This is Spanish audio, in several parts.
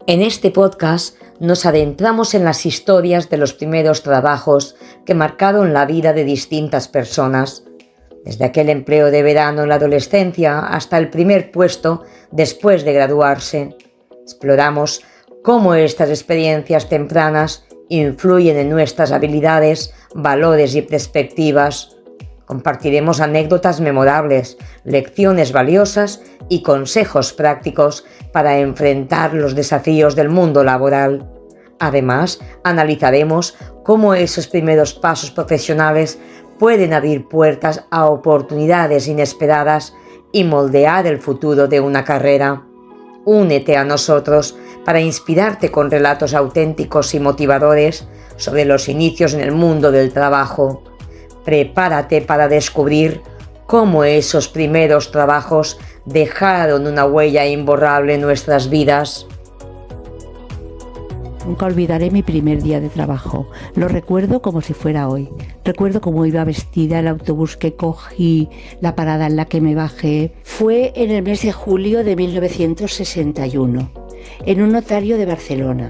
En este podcast nos adentramos en las historias de los primeros trabajos que marcaron la vida de distintas personas, desde aquel empleo de verano en la adolescencia hasta el primer puesto después de graduarse. Exploramos cómo estas experiencias tempranas influyen en nuestras habilidades, valores y perspectivas. Compartiremos anécdotas memorables, lecciones valiosas y consejos prácticos para enfrentar los desafíos del mundo laboral. Además, analizaremos cómo esos primeros pasos profesionales pueden abrir puertas a oportunidades inesperadas y moldear el futuro de una carrera. Únete a nosotros para inspirarte con relatos auténticos y motivadores sobre los inicios en el mundo del trabajo. Prepárate para descubrir cómo esos primeros trabajos dejaron una huella imborrable en nuestras vidas. Nunca olvidaré mi primer día de trabajo. Lo recuerdo como si fuera hoy. Recuerdo cómo iba vestida, el autobús que cogí, la parada en la que me bajé. Fue en el mes de julio de 1961, en un notario de Barcelona,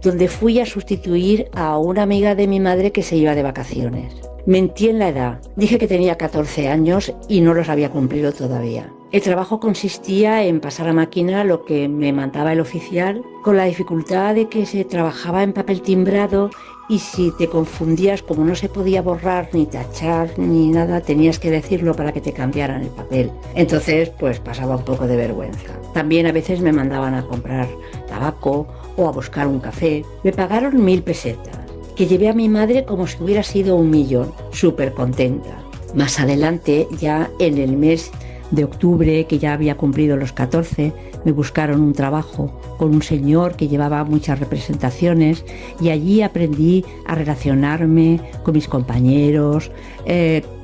donde fui a sustituir a una amiga de mi madre que se iba de vacaciones. Mentí en la edad, dije que tenía 14 años y no los había cumplido todavía. El trabajo consistía en pasar a máquina lo que me mandaba el oficial, con la dificultad de que se trabajaba en papel timbrado y si te confundías, como no se podía borrar ni tachar ni nada, tenías que decirlo para que te cambiaran el papel. Entonces, pues pasaba un poco de vergüenza. También a veces me mandaban a comprar tabaco o a buscar un café. Me pagaron 1000 pesetas. Que llevé a mi madre como si hubiera sido 1.000.000, súper contenta. Más adelante, ya en el mes de octubre, que ya había cumplido los 14, me buscaron un trabajo con un señor que llevaba muchas representaciones y allí aprendí a relacionarme con mis compañeros,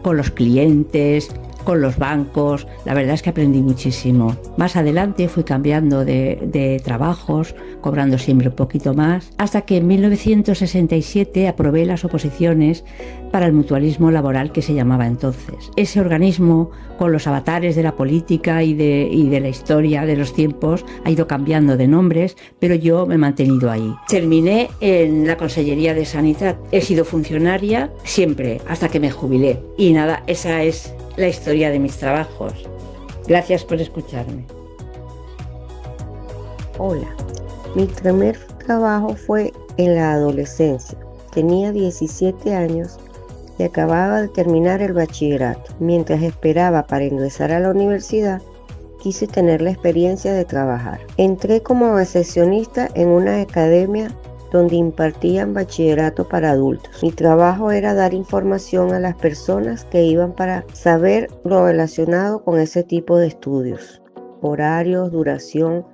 con los clientes, con los bancos. La verdad es que aprendí muchísimo. Más adelante fui cambiando de trabajos, cobrando siempre un poquito más, hasta que en 1967 aprobé las oposiciones para el mutualismo laboral que se llamaba entonces. Ese organismo, con los avatares de la política y de la historia de los tiempos, ha ido cambiando de nombres, pero yo me he mantenido ahí. Terminé en la Consellería de Sanidad. He sido funcionaria siempre, hasta que me jubilé. Y nada, esa es la historia de mis trabajos. Gracias por escucharme. Hola, mi primer trabajo fue en la adolescencia. Tenía 17 años y acababa de terminar el bachillerato. Mientras esperaba para ingresar a la universidad, quise tener la experiencia de trabajar. Entré como recepcionista en una academia donde impartían bachillerato para adultos. Mi trabajo era dar información a las personas que iban para saber lo relacionado con ese tipo de estudios, horarios, duración,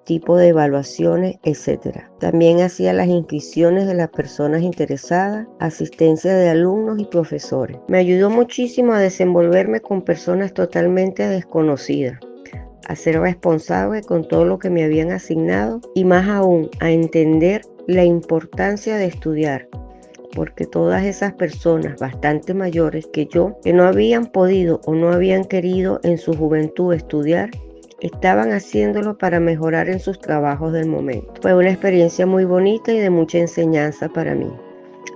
tipo de evaluaciones, etc. También hacía las inscripciones de las personas interesadas, asistencia de alumnos y profesores. Me ayudó muchísimo a desenvolverme con personas totalmente desconocidas, a ser responsable con todo lo que me habían asignado y más aún a entender la importancia de estudiar, porque todas esas personas bastante mayores que yo, que no habían podido o no habían querido en su juventud estudiar, estaban haciéndolo para mejorar en sus trabajos del momento. Fue una experiencia muy bonita y de mucha enseñanza para mí.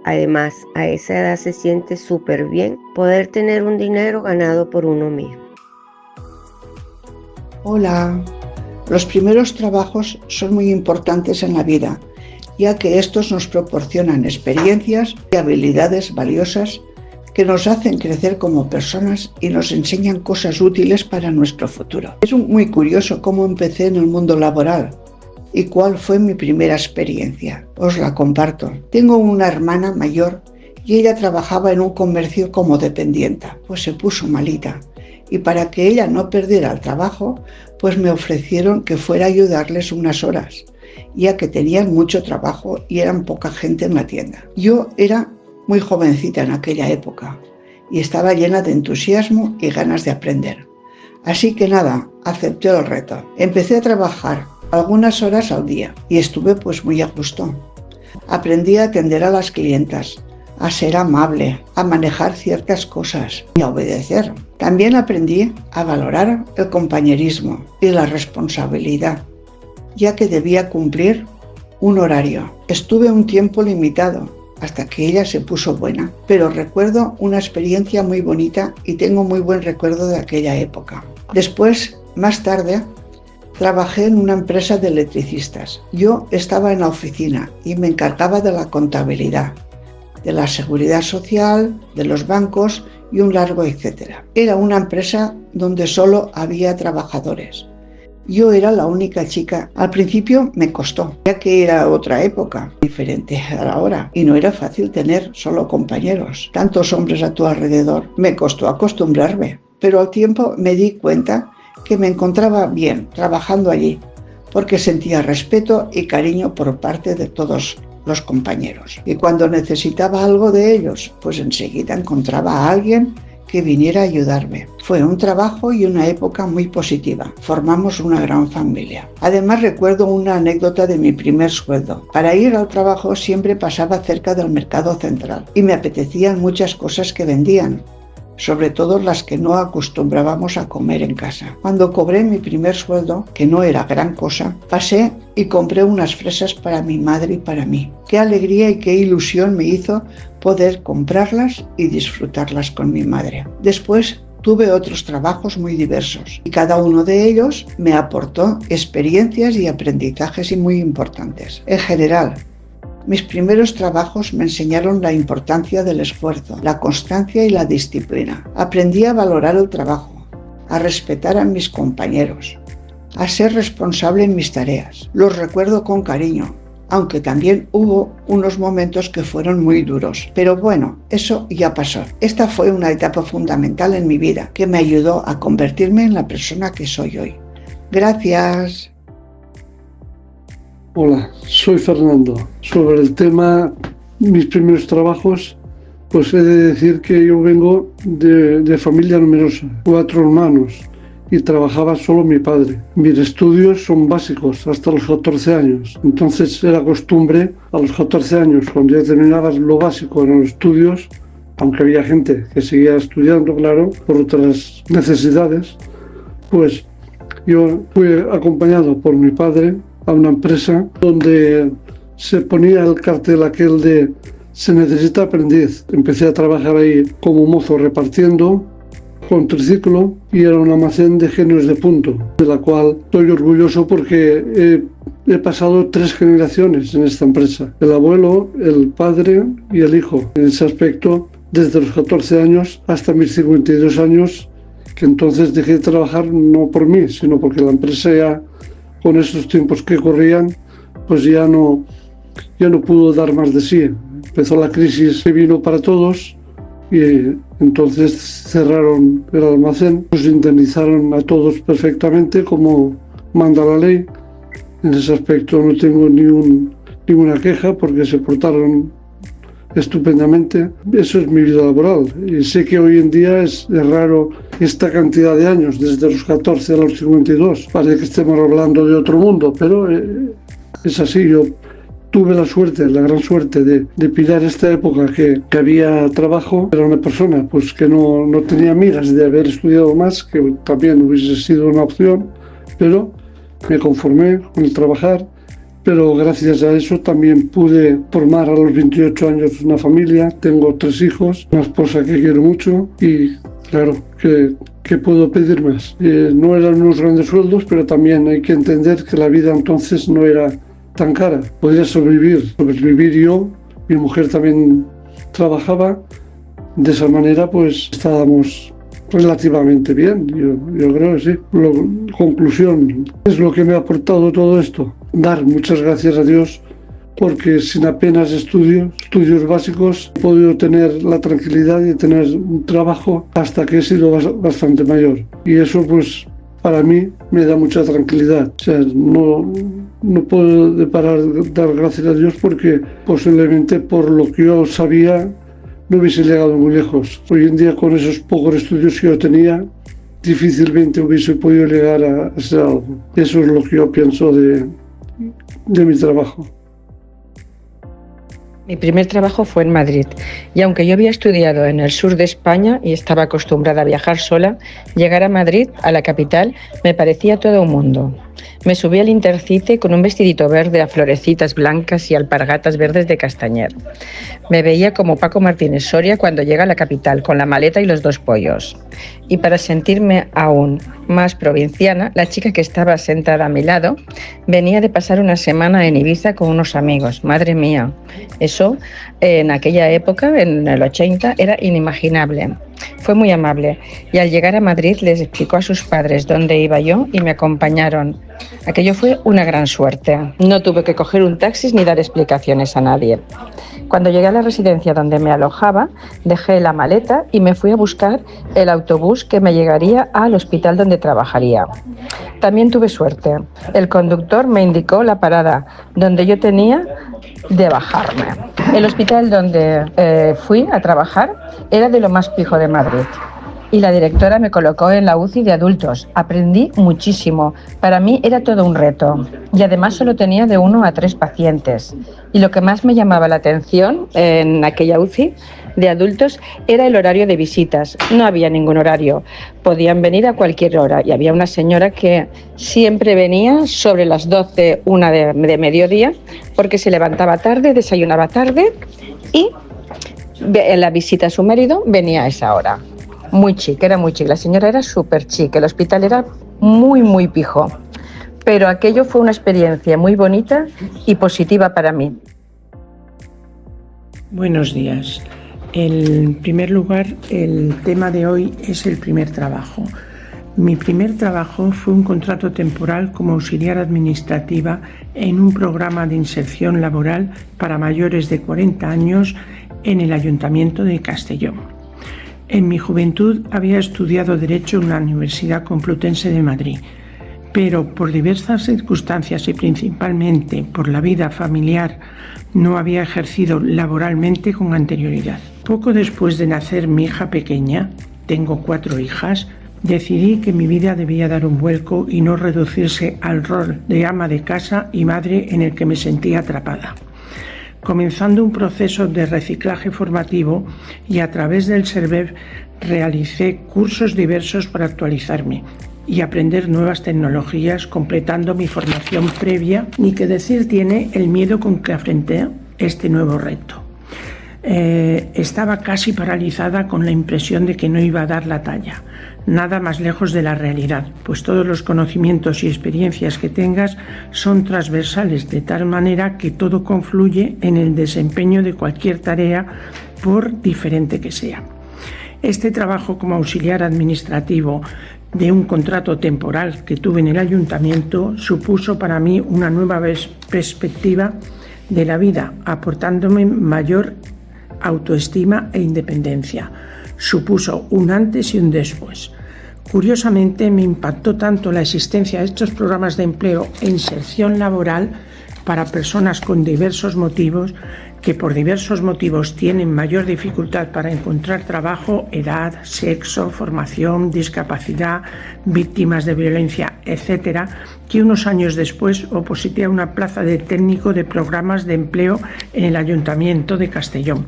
Además, a esa edad se siente súper bien poder tener un dinero ganado por uno mismo. Hola, los primeros trabajos son muy importantes en la vida, ya que estos nos proporcionan experiencias y habilidades valiosas que nos hacen crecer como personas y nos enseñan cosas útiles para nuestro futuro. Es muy curioso cómo empecé en el mundo laboral y cuál fue mi primera experiencia. Os la comparto. Tengo una hermana mayor y ella trabajaba en un comercio como dependienta, pues se puso malita. Y para que ella no perdiera el trabajo, pues me ofrecieron que fuera a ayudarles unas horas, ya que tenían mucho trabajo y eran poca gente en la tienda. Yo era muy jovencita en aquella época y estaba llena de entusiasmo y ganas de aprender. Así que nada, acepté el reto. Empecé a trabajar algunas horas al día y estuve pues muy a gusto. Aprendí a atender a las clientas, a ser amable, a manejar ciertas cosas y a obedecer. También aprendí a valorar el compañerismo y la responsabilidad, ya que debía cumplir un horario. Estuve un tiempo limitado, hasta que ella se puso buena, pero recuerdo una experiencia muy bonita y tengo muy buen recuerdo de aquella época. Después, más tarde, trabajé en una empresa de electricistas. Yo estaba en la oficina y me encargaba de la contabilidad, de la seguridad social, de los bancos y un largo etcétera. Era una empresa donde solo había trabajadores. Yo era la única chica. Al principio me costó, ya que era otra época, diferente a la hora, y no era fácil tener solo compañeros, tantos hombres a tu alrededor. Me costó acostumbrarme, pero al tiempo me di cuenta que me encontraba bien trabajando allí, porque sentía respeto y cariño por parte de todos los compañeros. Y cuando necesitaba algo de ellos, pues enseguida encontraba a alguien que viniera a ayudarme. Fue un trabajo y una época muy positiva. Formamos una gran familia. Además, recuerdo una anécdota de mi primer sueldo. Para ir al trabajo siempre pasaba cerca del mercado central y me apetecían muchas cosas que vendían, sobre todo las que no acostumbrábamos a comer en casa. Cuando cobré mi primer sueldo, que no era gran cosa, pasé y compré unas fresas para mi madre y para mí. Qué alegría y qué ilusión me hizo poder comprarlas y disfrutarlas con mi madre. Después tuve otros trabajos muy diversos y cada uno de ellos me aportó experiencias y aprendizajes muy importantes. En general, mis primeros trabajos me enseñaron la importancia del esfuerzo, la constancia y la disciplina. Aprendí a valorar el trabajo, a respetar a mis compañeros, a ser responsable en mis tareas. Los recuerdo con cariño, aunque también hubo unos momentos que fueron muy duros. Pero bueno, eso ya pasó. Esta fue una etapa fundamental en mi vida que me ayudó a convertirme en la persona que soy hoy. Gracias. Hola, soy Fernando. Sobre el tema mis primeros trabajos, pues he de decir que yo vengo de familia numerosa, 4 hermanos, y trabajaba solo mi padre. Mis estudios son básicos hasta los 14 años. Entonces era costumbre a los 14 años, cuando ya terminabas lo básico en los estudios, aunque había gente que seguía estudiando, claro, por otras necesidades, pues yo fui acompañado por mi padre a una empresa donde se ponía el cartel aquel de se necesita aprendiz. Empecé a trabajar ahí como mozo repartiendo con triciclo y era un almacén de genios de punto, de la cual estoy orgulloso porque he pasado 3 generaciones en esta empresa. El abuelo, el padre y el hijo. En ese aspecto, desde los 14 años hasta mis 52 años, que entonces dejé de trabajar no por mí, sino porque la empresa ya, con esos tiempos que corrían, pues ya no pudo dar más de sí. Empezó la crisis que vino para todos y entonces cerraron el almacén, nos indemnizaron a todos perfectamente como manda la ley. En ese aspecto no tengo ninguna queja porque se portaron estupendamente. Eso es mi vida laboral y sé que hoy en día es raro esta cantidad de años, desde los 14 a los 52. Parece que estemos hablando de otro mundo, pero es así. Yo tuve la gran suerte de pillar esta época que había trabajo. Era una persona pues que no tenía miras de haber estudiado más, que también hubiese sido una opción, pero me conformé con el trabajar. Pero gracias a eso también pude formar a los 28 años una familia. Tengo 3 hijos, una esposa que quiero mucho y claro, ¿qué puedo pedir más? No eran unos grandes sueldos, pero también hay que entender que la vida entonces no era tan cara. Podría sobrevivir yo, mi mujer también trabajaba. De esa manera pues estábamos relativamente bien, yo creo que sí. Conclusión, es lo que me ha aportado todo esto. Dar muchas gracias a Dios porque sin apenas estudios básicos he podido tener la tranquilidad de tener un trabajo hasta que he sido bastante mayor. Y eso pues para mí me da mucha tranquilidad. O sea, no puedo parar de dar gracias a Dios porque posiblemente por lo que yo sabía no hubiese llegado muy lejos. Hoy en día con esos pocos estudios que yo tenía difícilmente hubiese podido llegar a hacer algo. Eso es lo que yo pienso de mi trabajo. Mi primer trabajo fue en Madrid y aunque yo había estudiado en el sur de España y estaba acostumbrada a viajar sola, llegar a Madrid, a la capital, me parecía todo un mundo. Me subí al Intercity con un vestidito verde a florecitas blancas y alpargatas verdes de castañer. Me veía como Paco Martínez Soria cuando llega a la capital, con la maleta y los 2 pollos. Y para sentirme aún más provinciana, la chica que estaba sentada a mi lado venía de pasar una semana en Ibiza con unos amigos. Madre mía, eso en aquella época, en el 80, era inimaginable. Fue muy amable y al llegar a Madrid les explicó a sus padres dónde iba yo y me acompañaron. Aquello fue una gran suerte. No tuve que coger un taxi ni dar explicaciones a nadie. Cuando llegué a la residencia donde me alojaba, dejé la maleta y me fui a buscar el autobús que me llegaría al hospital donde trabajaría. También tuve suerte. El conductor me indicó la parada donde yo tenía de bajarme. El hospital donde fui a trabajar era de lo más pijo de Madrid. Y la directora me colocó en la UCI de adultos. Aprendí muchísimo. Para mí era todo un reto. Y además solo tenía de 1 a 3 pacientes. Y lo que más me llamaba la atención en aquella UCI de adultos era el horario de visitas. No había ningún horario. Podían venir a cualquier hora. Y había una señora que siempre venía sobre las 12, 1 de mediodía, porque se levantaba tarde, desayunaba tarde y en la visita a su marido venía a esa hora. Muy chic, era muy chic. La señora era súper chic. El hospital era muy, muy pijo. Pero aquello fue una experiencia muy bonita y positiva para mí. Buenos días. En primer lugar, el tema de hoy es el primer trabajo. Mi primer trabajo fue un contrato temporal como auxiliar administrativa en un programa de inserción laboral para mayores de 40 años en el Ayuntamiento de Castellón. En mi juventud había estudiado Derecho en la Universidad Complutense de Madrid, pero por diversas circunstancias y principalmente por la vida familiar no había ejercido laboralmente con anterioridad. Poco después de nacer mi hija pequeña, tengo 4 hijas, decidí que mi vida debía dar un vuelco y no reducirse al rol de ama de casa y madre en el que me sentía atrapada. Comenzando un proceso de reciclaje formativo y a través del SERVEP realicé cursos diversos para actualizarme y aprender nuevas tecnologías, completando mi formación previa. Ni que decir tiene el miedo con que afronté este nuevo reto. Estaba casi paralizada con la impresión de que no iba a dar la talla. Nada más lejos de la realidad, pues todos los conocimientos y experiencias que tengas son transversales, de tal manera que todo confluye en el desempeño de cualquier tarea, por diferente que sea. Este trabajo como auxiliar administrativo de un contrato temporal que tuve en el ayuntamiento supuso para mí una nueva perspectiva de la vida, aportándome mayor autoestima e independencia. Supuso un antes y un después. Curiosamente, me impactó tanto la existencia de estos programas de empleo e inserción laboral para personas con diversos motivos, que por diversos motivos tienen mayor dificultad para encontrar trabajo, edad, sexo, formación, discapacidad, víctimas de violencia, etc., que unos años después oposité a una plaza de técnico de programas de empleo en el Ayuntamiento de Castellón.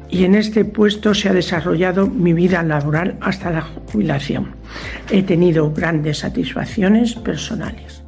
Y en este puesto se ha desarrollado mi vida laboral hasta la jubilación. He tenido grandes satisfacciones personales.